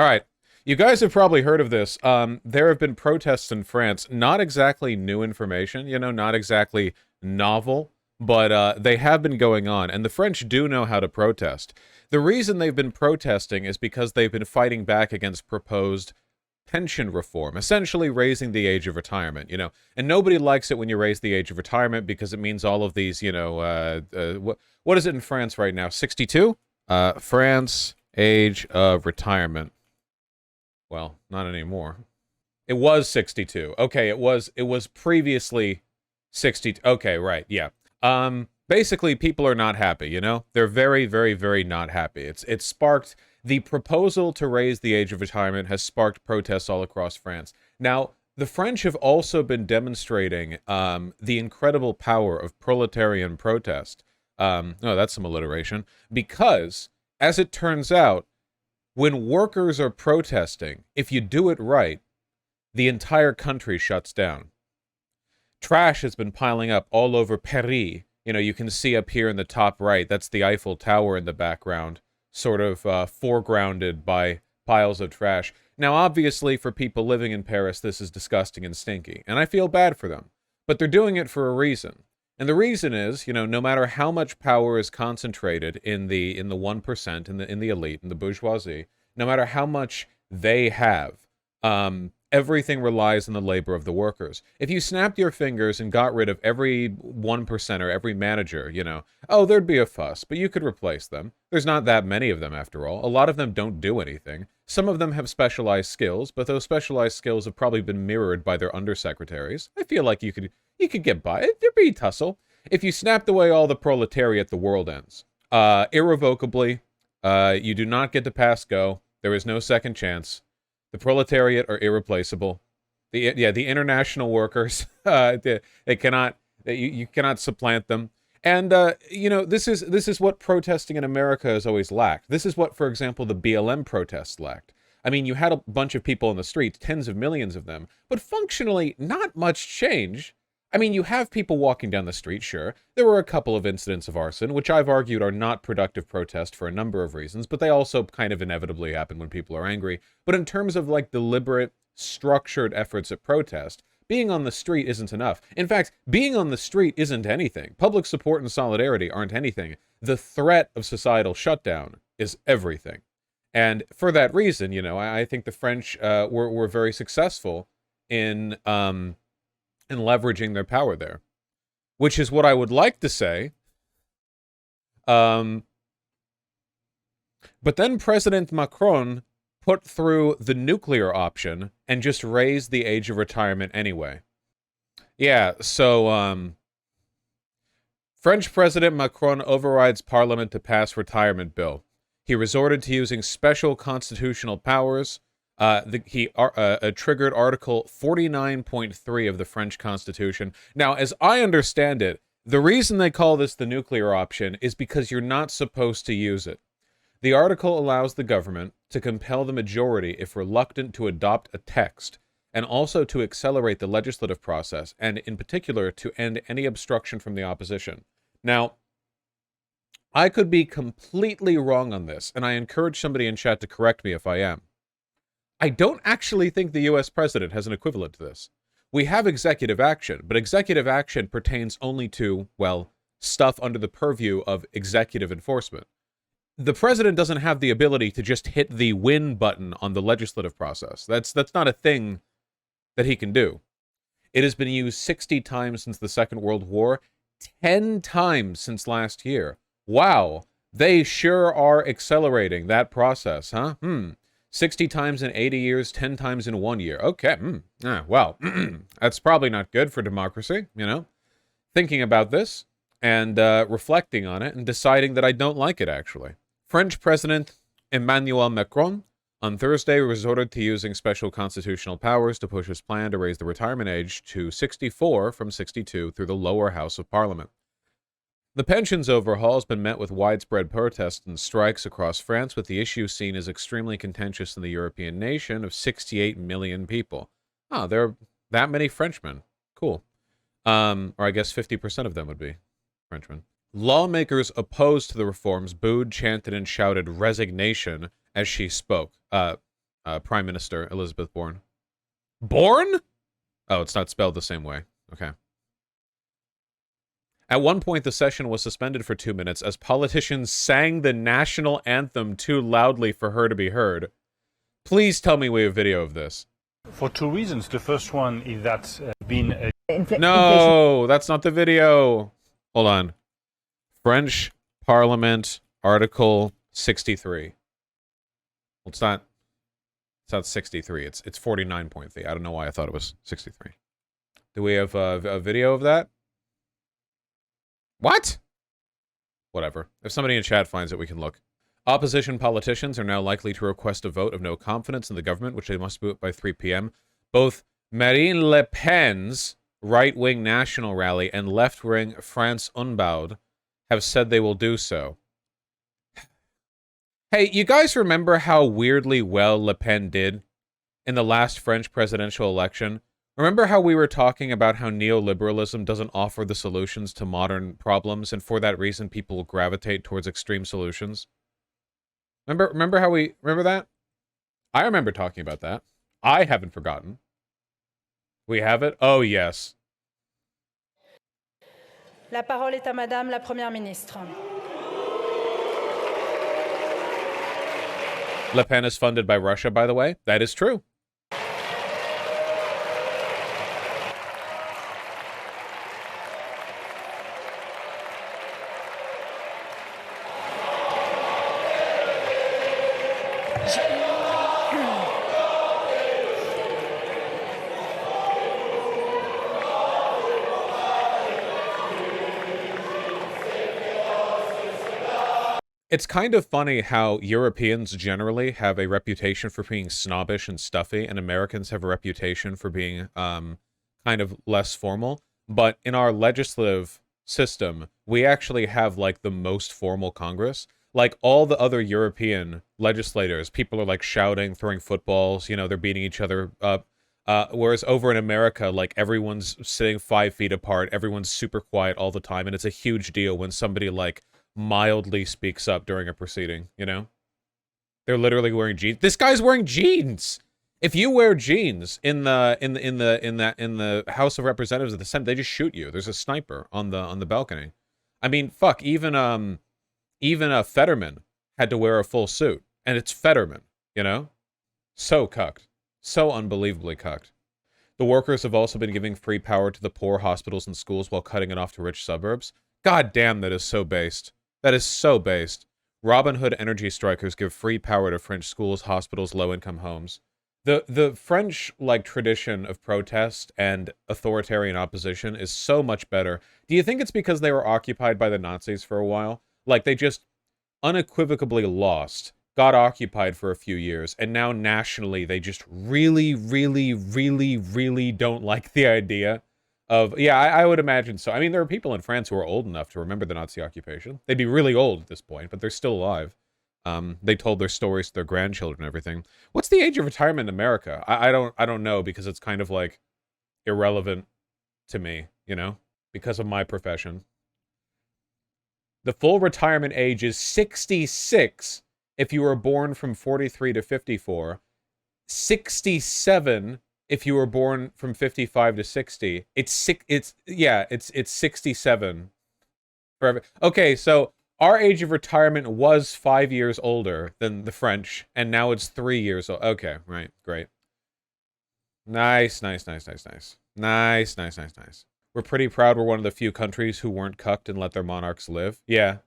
All right. You guys have probably heard of this. There have been protests in France. Not exactly new information, not exactly novel, but they have been going on, and the French do know how to protest. The reason they've been protesting is because they've been fighting back against proposed pension reform, essentially raising the age of retirement. And nobody likes it when you raise the age of retirement because it means all of these, what is it in France right now? 62? France age of retirement. Well, not anymore. It was 62. Okay, it was previously 60. Okay, right. Yeah. Basically people are not happy. They're very, very, very not happy. It's sparked the proposal to raise the age of retirement has sparked protests all across France. Now, the French have also been demonstrating the incredible power of proletarian protest. No, that's some alliteration. Because, as it turns out, when workers are protesting, if you do it right, the entire country shuts down. Trash has been piling up all over Paris. You can see up here in the top right, that's the Eiffel Tower in the background, sort of foregrounded by piles of trash. Now, obviously, for people living in Paris, this is disgusting and stinky, and I feel bad for them. But they're doing it for a reason. And the reason is, no matter how much power is concentrated in the 1%, in the elite, in the bourgeoisie, no matter how much they have, everything relies on the labor of the workers. If you snapped your fingers and got rid of every 1% or every manager, there'd be a fuss, but you could replace them. There's not that many of them, after all. A lot of them don't do anything. Some of them have specialized skills, but those specialized skills have probably been mirrored by their undersecretaries. I feel like you could get by. There'd be tussle. If you snapped away all the proletariat, the world ends. Irrevocably, you do not get to pass go. There is no second chance. The proletariat are irreplaceable. The international workers, they cannot, you cannot supplant them. And this is what protesting in America has always lacked. This is what, for example, the BLM protests lacked. I mean, you had a bunch of people in the streets, tens of millions of them, but functionally not much change. I mean, you have people walking down the street, sure. There were a couple of incidents of arson, which I've argued are not productive protest for a number of reasons, but they also kind of inevitably happen when people are angry. But in terms of, deliberate, structured efforts at protest, being on the street isn't enough. In fact, being on the street isn't anything. Public support and solidarity aren't anything. The threat of societal shutdown is everything. And for that reason, I think the French were very successful in leveraging their power there, which is what I would like to say. But then President Macron put through the nuclear option and just raised the age of retirement anyway. Yeah, so French President Macron overrides Parliament to pass retirement bill. He resorted to using special constitutional powers. He triggered Article 49.3 of the French Constitution. Now, as I understand it, the reason they call this the nuclear option is because you're not supposed to use it. The article allows the government to compel the majority if reluctant to adopt a text, and also to accelerate the legislative process, and in particular to end any obstruction from the opposition. Now, I could be completely wrong on this, and I encourage somebody in chat to correct me if I am. I don't actually think the US president has an equivalent to this. We have executive action, but executive action pertains only to, stuff under the purview of executive enforcement. The president doesn't have the ability to just hit the win button on the legislative process. That's not a thing that he can do. It has been used 60 times since the Second World War, 10 times since last year. Wow, they sure are accelerating that process, huh? 60 times in 80 years, 10 times in 1 year. Okay, well, that's probably not good for democracy, Thinking about this and reflecting on it and deciding that I don't like it, actually. French President Emmanuel Macron on Thursday resorted to using special constitutional powers to push his plan to raise the retirement age to 64 from 62 through the lower house of parliament. The pensions overhaul has been met with widespread protests and strikes across France, with the issue seen as extremely contentious in the European nation of 68 million people. Oh, there are that many Frenchmen. Cool. Or I guess 50% of them would be Frenchmen. Lawmakers opposed to the reforms booed, chanted, and shouted resignation as she spoke. Prime Minister Elizabeth Bourne. Bourne? Oh, it's not spelled the same way. Okay. At one point, the session was suspended for 2 minutes as politicians sang the national anthem too loudly for her to be heard. Please tell me we have video of this. For two reasons. The first one is that No, that's not the video. Hold on. French Parliament, Article 63. Well, it's not 63. It's 49.3. I don't know why I thought it was 63. Do we have a video of that? What? Whatever. If somebody in chat finds it, we can look. Opposition politicians are now likely to request a vote of no confidence in the government, which they must vote by 3 p.m. Both Marine Le Pen's right-wing national rally and left-wing France Unbowed have said they will do so. Hey, you guys remember how weirdly well Le Pen did in the last French presidential election? Remember how we were talking about how neoliberalism doesn't offer the solutions to modern problems, and for that reason people will gravitate towards extreme solutions? Remember that? I remember talking about that. I haven't forgotten. We have it? Oh, yes. La parole est à Madame la Première ministre. Le Pen is funded by Russia, by the way. That is true. It's kind of funny how Europeans generally have a reputation for being snobbish and stuffy, and Americans have a reputation for being kind of less formal. But in our legislative system, we actually have like the most formal Congress. Like all the other European legislators, people are like shouting, throwing footballs, you know, they're beating each other up. Whereas over in America, like everyone's sitting 5 feet apart, everyone's super quiet all the time, and it's a huge deal when somebody like mildly speaks up during a proceeding, you know? They're literally wearing jeans. This guy's wearing jeans. If you wear jeans in the House of Representatives of the Senate, they just shoot you. There's a sniper on the balcony. I mean, fuck, even Fetterman had to wear a full suit, and it's Fetterman, you know? So cucked. So unbelievably cucked. The workers have also been giving free power to the poor hospitals and schools while cutting it off to rich suburbs. God damn, that is so based. That is so based. Robin Hood energy strikers give free power to French schools, hospitals, low-income homes. The French, like, tradition of protest and authoritarian opposition is so much better. Do you think it's because they were occupied by the Nazis for a while? Like, they just unequivocally lost, got occupied for a few years, and now nationally they just really, really, really, really don't like the idea of, yeah, I would imagine so. I mean, there are people in France who are old enough to remember the Nazi occupation. They'd be really old at this point, but they're still alive. They told their stories to their grandchildren and everything. What's the age of retirement in America? I don't know, because it's kind of like irrelevant to me, you know, because of my profession. The full retirement age is 66 if you were born from 43 to 54, 67 if you were born from 55 to 60. It's 67 forever. Okay, so our age of retirement was 5 years older than the French, and now it's 3 years old. Okay, right, great. Nice. We're pretty proud we're one of the few countries who weren't cucked and let their monarchs live. Yeah,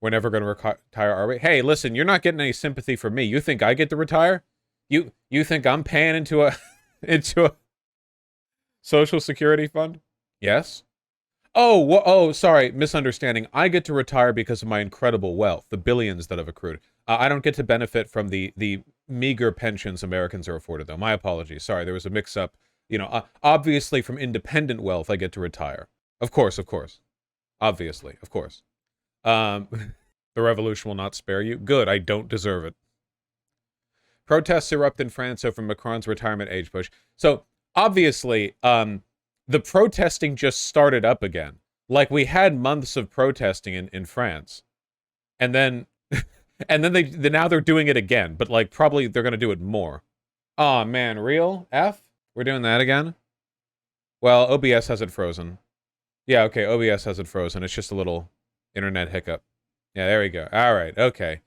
we're never going to retire, are we? Hey, listen, you're not getting any sympathy from me. You think I get to retire? You think I'm paying into a social security fund? Yes. Oh, sorry, misunderstanding. I get to retire because of my incredible wealth, the billions that I've accrued. I don't get to benefit from the meager pensions Americans are afforded, though. My apologies. Sorry, there was a mix-up. You know, obviously from independent wealth, I get to retire. Of course. Obviously, of course. The revolution will not spare you. Good, I don't deserve it. Protests erupt in France over Macron's retirement age push. So, obviously, the protesting just started up again. Like, we had months of protesting in France. And then, now they're doing it again. But, like, probably they're going to do it more. Oh man, real F? We're doing that again? Well, OBS hasn't frozen. Yeah, okay, OBS hasn't frozen. It's just a little internet hiccup. Yeah, there we go. All right, okay.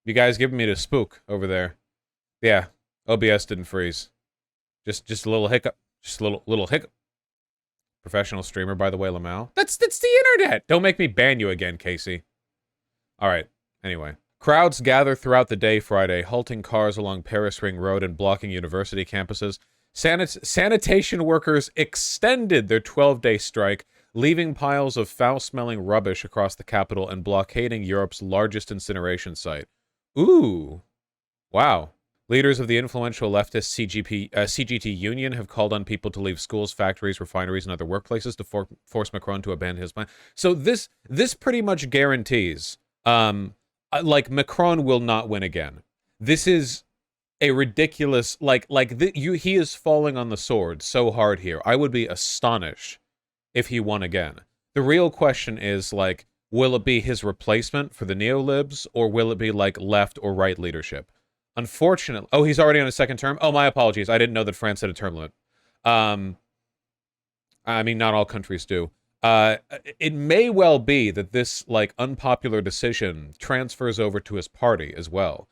You guys giving me the spook over there. Yeah, OBS didn't freeze. Just a little hiccup. Just a little hiccup. Professional streamer, by the way, Lamau. That's the internet. Don't make me ban you again, Casey. All right. Anyway, crowds gather throughout the day Friday, halting cars along Paris Ring Road and blocking university campuses. Sanitation workers extended their 12-day strike, leaving piles of foul-smelling rubbish across the capital and blockading Europe's largest incineration site. Ooh. Wow. Leaders of the influential leftist CGT union have called on people to leave schools, factories, refineries, and other workplaces to force Macron to abandon his plan. So this pretty much guarantees, like, Macron will not win again. This is a ridiculous, he is falling on the sword so hard here. I would be astonished if he won again. The real question is, like, will it be his replacement for the neolibs, or will it be, like, left or right leadership? Unfortunately, oh, he's already on his second term? Oh, my apologies. I didn't know that France had a term limit. I mean, not all countries do. It may well be that this, like, unpopular decision transfers over to his party as well.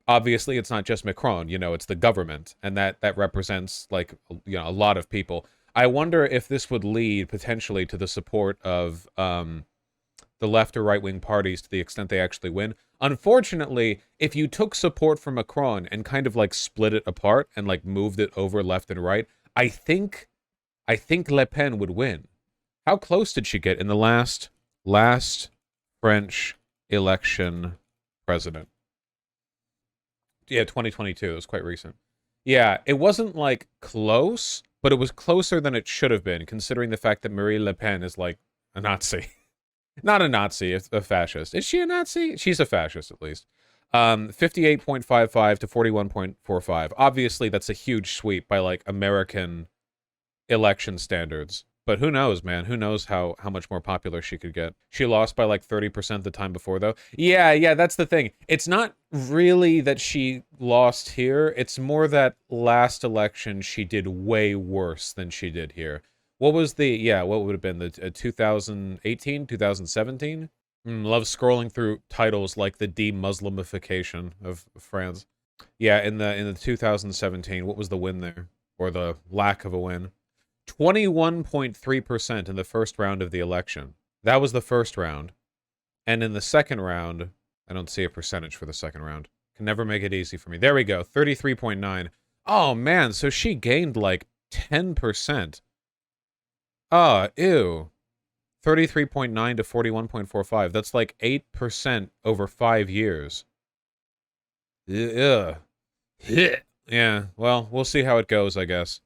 Obviously, it's not just Macron, you know, it's the government, and that represents, like, you know, a lot of people. I wonder if this would lead, potentially, to the support of the left or right-wing parties to the extent they actually win. Unfortunately, if you took support from Macron and kind of, like, split it apart and, like, moved it over left and right, I think Le Pen would win. How close did she get in the last French election president? Yeah, 2022. It was quite recent. Yeah, it wasn't, like, close, but it was closer than it should have been, considering the fact that Marine Le Pen is, like, a Nazi. Not a Nazi, a fascist. Is she a Nazi? She's a fascist, at least. 58.55 to 41.45. Obviously, that's a huge sweep by, like, American election standards. But who knows, man? Who knows how much more popular she could get? She lost by, like, 30% the time before, though. Yeah, that's the thing. It's not really that she lost here. It's more that last election she did way worse than she did here. What was what would have been the 2018, 2017? Love scrolling through titles like the de-Muslimification of France. Yeah, in the 2017, what was the win there? Or the lack of a win? 21.3% in the first round of the election. That was the first round. And in the second round, I don't see a percentage for the second round. Can never make it easy for me. There we go, 33.9. Oh man, so she gained like 10%. Ah, ew. 33.9 to 41.45. That's like 8% over 5 years. Ugh. Yeah, well, we'll see how it goes, I guess.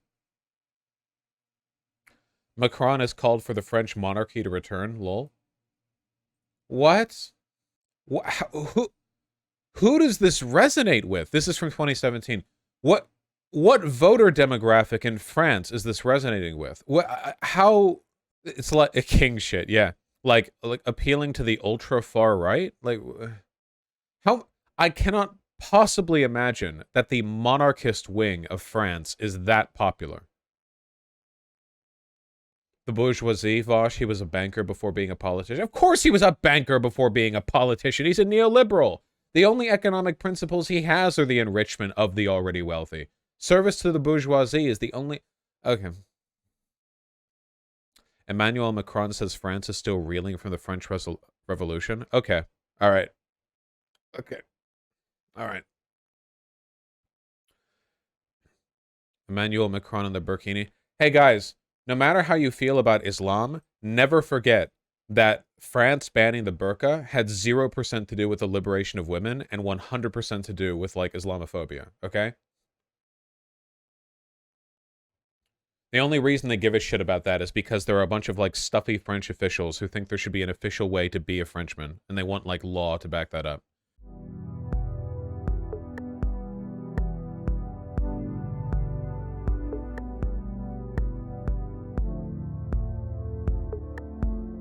Macron has called for the French monarchy to return, lol. What? Who does this resonate with? This is from 2017. What voter demographic in France is this resonating with? How? It's like a king shit, yeah. Like appealing to the ultra far right? Like, how? I cannot possibly imagine that the monarchist wing of France is that popular. The bourgeoisie, Vaush, he was a banker before being a politician. Of course he was a banker before being a politician. He's a neoliberal. The only economic principles he has are the enrichment of the already wealthy. Service to the bourgeoisie is the only... Okay. Emmanuel Macron says France is still reeling from the French Revolution. Okay. All right. Okay. All right. Emmanuel Macron and the burkini. Hey, guys. No matter how you feel about Islam, never forget that France banning the burqa had 0% to do with the liberation of women and 100% to do with, like, Islamophobia, okay? The only reason they give a shit about that is because there are a bunch of, like, stuffy French officials who think there should be an official way to be a Frenchman, and they want, like, law to back that up.